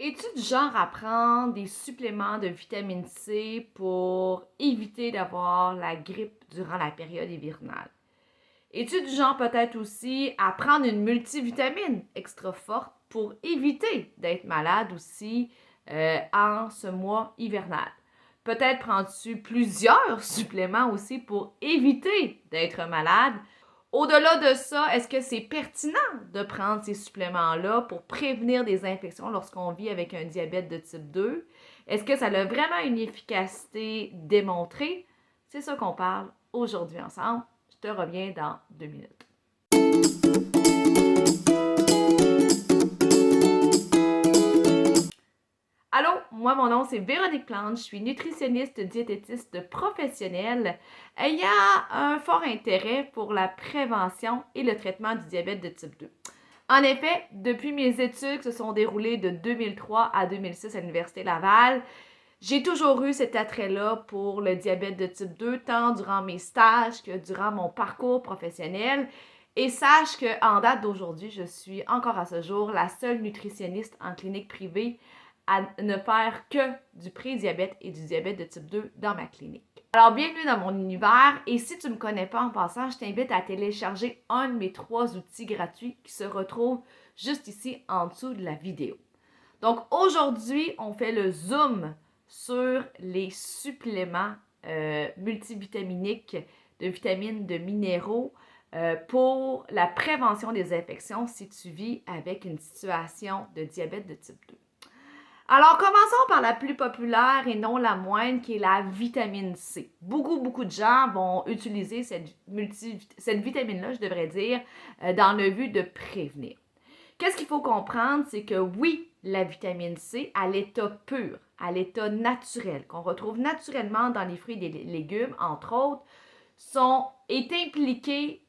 Es-tu du genre à prendre des suppléments de vitamine C pour éviter d'avoir la grippe durant la période hivernale? Es-tu du genre peut-être aussi à prendre une multivitamine extra forte pour éviter d'être malade aussi en ce mois hivernal? Peut-être prends-tu plusieurs suppléments aussi pour éviter d'être malade. Au-delà de ça, est-ce que c'est pertinent de prendre ces suppléments-là pour prévenir des infections lorsqu'on vit avec un diabète de type 2? Est-ce que ça a vraiment une efficacité démontrée? C'est ça qu'on parle aujourd'hui ensemble. Je te reviens dans 2 minutes. Allô, moi mon nom c'est Véronique Plante, je suis nutritionniste diététiste professionnelle ayant un fort intérêt pour la prévention et le traitement du diabète de type 2. En effet, depuis mes études qui se sont déroulées de 2003 à 2006 à l'Université Laval, j'ai toujours eu cet attrait-là pour le diabète de type 2, tant durant mes stages que durant mon parcours professionnel. Et sache qu'en date d'aujourd'hui, je suis encore à ce jour la seule nutritionniste en clinique privée à ne faire que du pré-diabète et du diabète de type 2 dans ma clinique. Alors, bienvenue dans mon univers et si tu ne me connais pas en passant, je t'invite à télécharger un de mes 3 outils gratuits qui se retrouvent juste ici en dessous de la vidéo. Donc, aujourd'hui, on fait le zoom sur les suppléments multivitaminiques de vitamines, de minéraux pour la prévention des infections si tu vis avec une situation de diabète de type 2. Alors, commençons par la plus populaire et non la moindre, qui est la vitamine C. Beaucoup de gens vont utiliser cette vitamine-là, je devrais dire, dans le but de prévenir. Qu'est-ce qu'il faut comprendre, c'est que oui, la vitamine C, à l'état pur, à l'état naturel, qu'on retrouve naturellement dans les fruits et les légumes, entre autres, est impliquée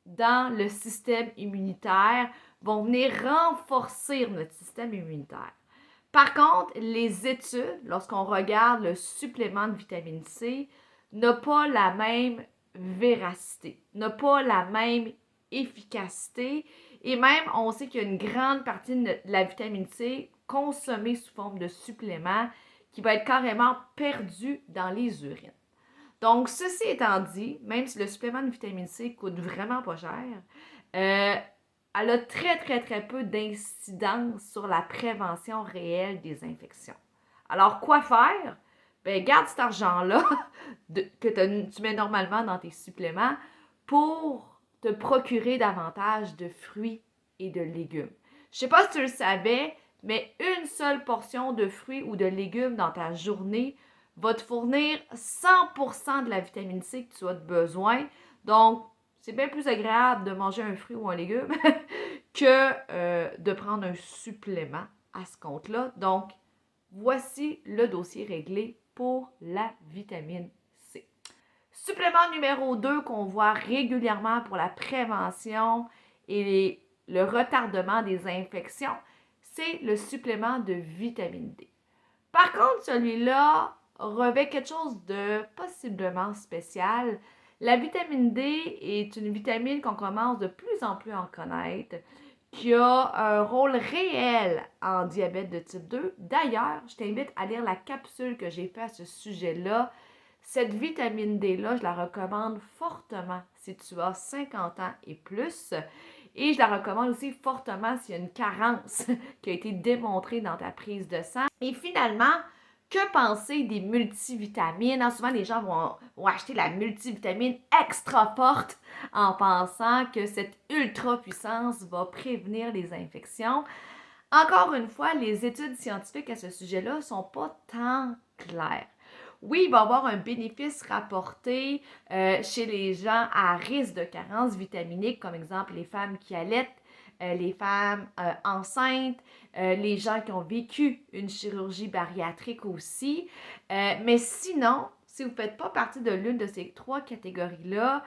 dans le système immunitaire, vont venir renforcer notre système immunitaire. Par contre, les études, lorsqu'on regarde le supplément de vitamine C, n'ont pas la même véracité, n'ont pas la même efficacité et même on sait qu'il y a une grande partie de la vitamine C consommée sous forme de supplément qui va être carrément perdue dans les urines. Donc, ceci étant dit, même si le supplément de vitamine C coûte vraiment pas cher, elle a très peu d'incidence sur la prévention réelle des infections. Alors, quoi faire? Ben, garde cet argent-là que tu mets normalement dans tes suppléments pour te procurer davantage de fruits et de légumes. Je ne sais pas si tu le savais, mais une seule portion de fruits ou de légumes dans ta journée va te fournir 100% de la vitamine C que tu as besoin. Donc, c'est bien plus agréable de manger un fruit ou un légume que de prendre un supplément à ce compte-là. Donc, voici le dossier réglé pour la vitamine C. Supplément numéro 2 qu'on voit régulièrement pour la prévention et le retardement des infections, c'est le supplément de vitamine D. Par contre, celui-là revêt quelque chose de possiblement spécial. La vitamine D est une vitamine qu'on commence de plus en plus à en connaître, qui a un rôle réel en diabète de type 2. D'ailleurs, je t'invite à lire la capsule que j'ai faite à ce sujet-là. Cette vitamine D-là, je la recommande fortement si tu as 50 ans et plus. Et je la recommande aussi fortement s'il y a une carence qui a été démontrée dans ta prise de sang. Et finalement, que penser des multivitamines? Souvent, les gens vont acheter la multivitamine extra forte en pensant que cette ultra puissance va prévenir les infections. Encore une fois, les études scientifiques à ce sujet-là ne sont pas tant claires. Oui, il va y avoir un bénéfice rapporté chez les gens à risque de carence vitaminique, comme exemple les femmes qui allaitent, les femmes enceintes, les gens qui ont vécu une chirurgie bariatrique aussi. Mais sinon, si vous ne faites pas partie de l'une de ces 3 catégories-là,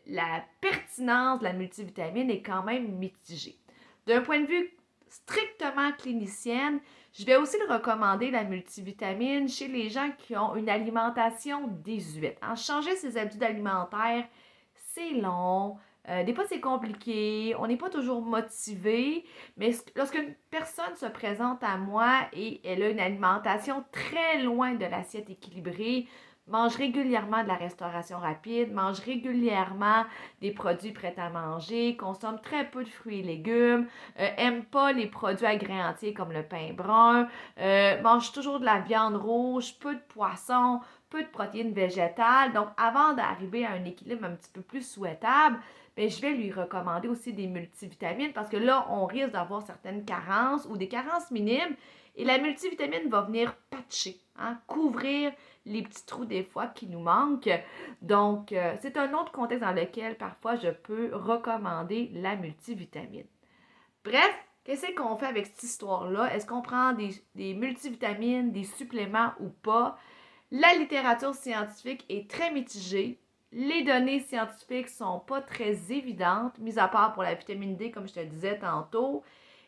la pertinence de la multivitamine est quand même mitigée. D'un point de vue strictement clinicienne, je vais aussi le recommander, la multivitamine, chez les gens qui ont une alimentation désuète. Changer ses habitudes alimentaires, c'est long, Des fois, c'est compliqué, on n'est pas toujours motivé, mais lorsqu'une personne se présente à moi et elle a une alimentation très loin de l'assiette équilibrée, mange régulièrement de la restauration rapide, mange régulièrement des produits prêts à manger, consomme très peu de fruits et légumes, aime pas les produits à grains entiers comme le pain brun, mange toujours de la viande rouge, peu de poisson, peu de protéines végétales. Donc, avant d'arriver à un équilibre un petit peu plus souhaitable, bien, je vais lui recommander aussi des multivitamines parce que là, on risque d'avoir certaines carences ou des carences minimes et la multivitamine va venir patcher, hein, couvrir les petits trous des fois qui nous manquent. Donc, c'est un autre contexte dans lequel parfois je peux recommander la multivitamine. Bref, qu'est-ce qu'on fait avec cette histoire-là? Est-ce qu'on prend des multivitamines, des suppléments ou pas? La littérature scientifique est très mitigée. Les données scientifiques sont pas très évidentes, mis à part pour la vitamine D, comme je te disais tantôt.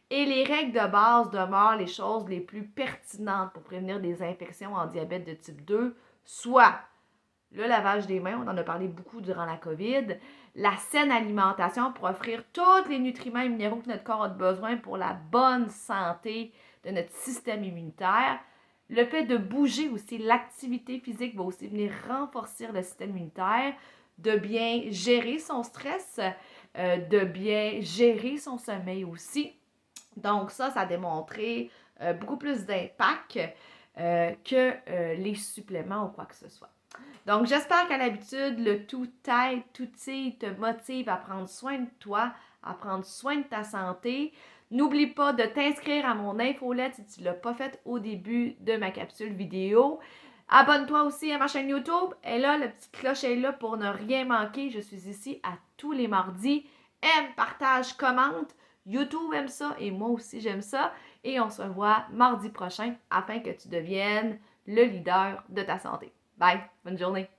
Et les règles de base demeurent les choses les plus pertinentes pour prévenir des infections en diabète de type 2, soit le lavage des mains, on en a parlé beaucoup durant la COVID, la saine alimentation pour offrir tous les nutriments et minéraux que notre corps a besoin pour la bonne santé de notre système immunitaire. Le fait de bouger aussi, l'activité physique va aussi venir renforcer le système immunitaire, de bien gérer son stress, de bien gérer son sommeil aussi. Donc ça a démontré beaucoup plus d'impact que les suppléments ou quoi que ce soit. Donc, j'espère qu'à l'habitude, le tout t'aide, tout te motive à prendre soin de toi, à prendre soin de ta santé. N'oublie pas de t'inscrire à mon infolette si tu ne l'as pas fait au début de ma capsule vidéo. Abonne-toi aussi à ma chaîne YouTube. Et là, le petit cloche est là pour ne rien manquer. Je suis ici à tous les mardis. Aime, partage, commente. YouTube aime ça et moi aussi j'aime ça. Et on se revoit mardi prochain afin que tu deviennes le leader de ta santé. Bye, bonne journée.